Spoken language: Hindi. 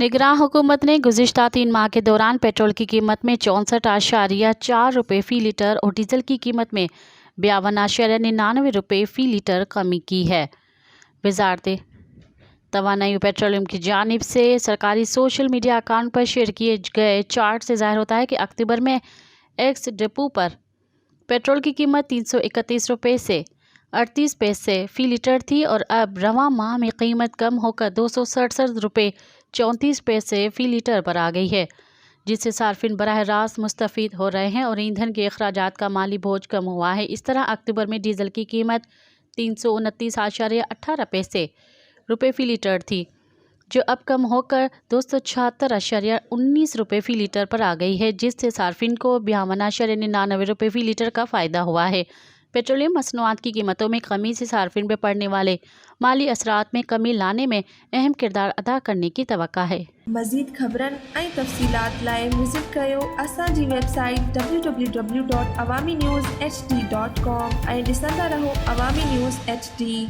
निगरान हुकूमत ने गुज़िश्ता 3 माह के दौरान पेट्रोल की कीमत में 64.4 रुपये फ़ी लीटर और डीजल की कीमत में 52.99 रुपये फ़ी लीटर कमी की है। वज़ारत तवानाई और पेट्रोलियम की जानिब से सरकारी सोशल मीडिया अकाउंट पर शेयर किए गए चार्ट से ज़ाहिर होता है कि अक्टूबर में एक्स डिपो पर पेट्रोल की कीमत 331 रुपये से 38 पैसे फ़ी लीटर थी और अब रवां माह में कीमत कम होकर 267 रुपये 34 पैसे फ़ी लीटर पर आ गई है, जिससे सार्फिन बराह रास्त मुस्तफ़ीद हो रहे हैं और ईंधन के अखराजात का माली बोझ कम हुआ है। इस तरह अक्टूबर में डीजल की कीमत 329.18 पैसे रुपये फ़ी लीटर थी, जो अब कम होकर 276.19 रुपये फ़ी लीटर पर आ गई है, जिससे सार्फिन को 52.99 रुपये फ़ी लीटर का फ़ायदा हुआ है। पेट्रोलियम मसनूआत की कीमतों में कमी से सार्फिन पर पड़ने वाले माली असरात में कमी लाने में अहम किरदार अदा करने की तवक्का है। मज़ीद ख़बरन ऐं तफ़सीलात लाइ विज़िट कयो असांजी वेबसाइट www.awamiNewsHD.com ऐं ॾिसंदा रहो अवामी न्यूज़ HD।